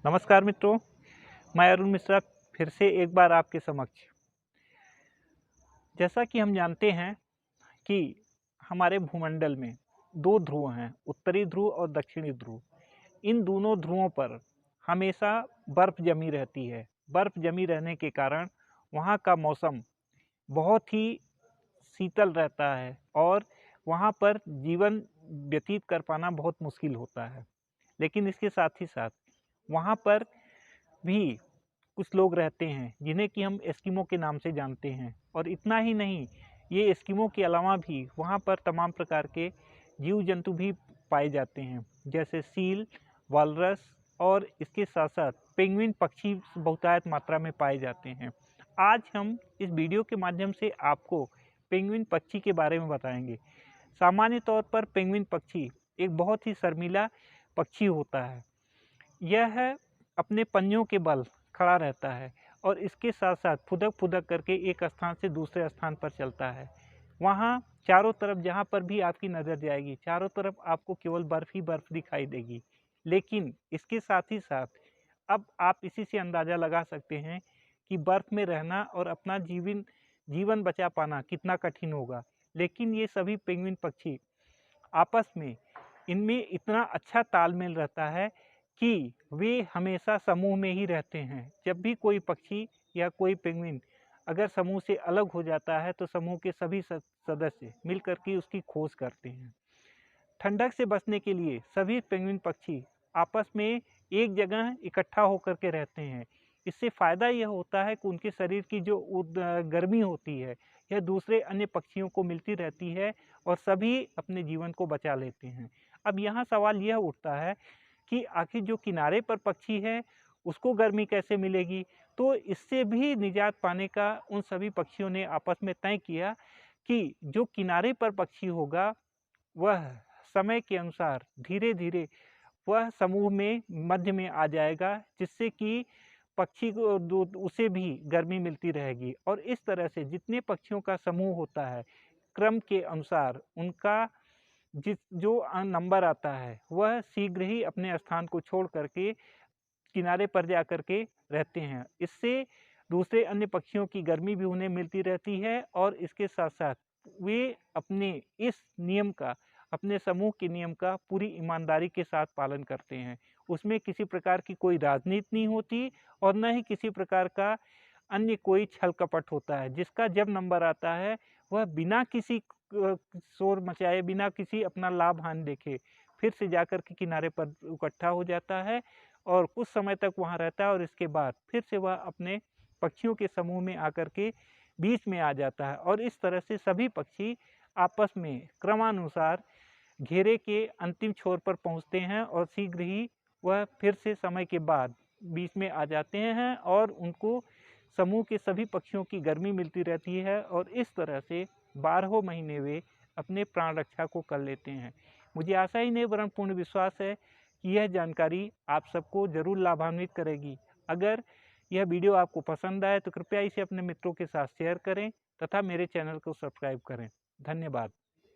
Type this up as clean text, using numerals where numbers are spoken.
नमस्कार मित्रों, मैं अरुण मिश्रा फिर से एक बार आपके समक्ष। जैसा कि हम जानते हैं कि हमारे भूमंडल में दो ध्रुव हैं, उत्तरी ध्रुव और दक्षिणी ध्रुव। इन दोनों ध्रुवों पर हमेशा बर्फ़ जमी रहती है। बर्फ़ जमी रहने के कारण वहाँ का मौसम बहुत ही शीतल रहता है और वहाँ पर जीवन व्यतीत कर पाना बहुत मुश्किल होता है। लेकिन इसके साथ ही साथ वहाँ पर भी कुछ लोग रहते हैं जिन्हें कि हम एस्किमो के नाम से जानते हैं। और इतना ही नहीं, ये एस्किमो के अलावा भी वहाँ पर तमाम प्रकार के जीव जंतु भी पाए जाते हैं, जैसे सील, वालरस और इसके साथ साथ पेंगुइन पक्षी बहुतायत मात्रा में पाए जाते हैं। आज हम इस वीडियो के माध्यम से आपको पेंगुइन पक्षी के बारे में बताएंगे। सामान्य तौर पर पेंगुइन पक्षी एक बहुत ही शर्मीला पक्षी होता है। यह अपने पंजों के बल खड़ा रहता है और इसके साथ साथ फुदक फुदक करके एक स्थान से दूसरे स्थान पर चलता है। वहाँ चारों तरफ जहाँ पर भी आपकी नज़र जाएगी, चारों तरफ आपको केवल बर्फ़ ही बर्फ़ दिखाई देगी। लेकिन इसके साथ ही साथ अब आप इसी से अंदाज़ा लगा सकते हैं कि बर्फ़ में रहना और अपना जीवन बचा पाना कितना कठिन होगा। लेकिन ये सभी पेंगुइन पक्षी आपस में इनमें इतना अच्छा तालमेल रहता है कि वे हमेशा समूह में ही रहते हैं। जब भी कोई पक्षी या कोई पेंगुइन अगर समूह से अलग हो जाता है तो समूह के सभी सदस्य मिलकर के उसकी खोज करते हैं। ठंडक से बचने के लिए सभी पेंगुइन पक्षी आपस में एक जगह इकट्ठा होकर के रहते हैं। इससे फ़ायदा यह होता है कि उनके शरीर की जो गर्मी होती है यह दूसरे अन्य पक्षियों को मिलती रहती है और सभी अपने जीवन को बचा लेते हैं। अब यहाँ सवाल यह उठता है कि आखिर जो किनारे पर पक्षी है उसको गर्मी कैसे मिलेगी। तो इससे भी निजात पाने का उन सभी पक्षियों ने आपस में तय किया कि जो किनारे पर पक्षी होगा वह समय के अनुसार धीरे धीरे वह समूह में मध्य में आ जाएगा, जिससे कि पक्षी को उसे भी गर्मी मिलती रहेगी। और इस तरह से जितने पक्षियों का समूह होता है क्रम के अनुसार उनका जो नंबर आता है वह शीघ्र ही अपने स्थान को छोड़ करके किनारे पर जा कर के रहते हैं। इससे दूसरे अन्य पक्षियों की गर्मी भी उन्हें मिलती रहती है और इसके साथ साथ वे अपने इस नियम का, अपने समूह के नियम का पूरी ईमानदारी के साथ पालन करते हैं। उसमें किसी प्रकार की कोई राजनीति नहीं होती और न ही किसी प्रकार का अन्य कोई छल कपट होता है। जिसका जब नंबर आता है वह बिना किसी शोर मचाए, बिना किसी अपना लाभ हानि देखे फिर से जाकर के किनारे पर इकट्ठा हो जाता है और कुछ समय तक वहाँ रहता है और इसके बाद फिर से वह अपने पक्षियों के समूह में आकर के बीच में आ जाता है। और इस तरह से सभी पक्षी आपस में क्रमानुसार घेरे के अंतिम छोर पर पहुँचते हैं और शीघ्र ही वह फिर से समय के बाद बीच में आ जाते हैं और उनको समूह के सभी पक्षियों की गर्मी मिलती रहती है और इस तरह से 12 महीने वे अपने प्राण रक्षा को कर लेते हैं। मुझे आशा ही नहीं वरन पूर्ण विश्वास है कि यह जानकारी आप सबको ज़रूर लाभान्वित करेगी। अगर यह वीडियो आपको पसंद आए तो कृपया इसे अपने मित्रों के साथ शेयर करें तथा मेरे चैनल को सब्सक्राइब करें। धन्यवाद।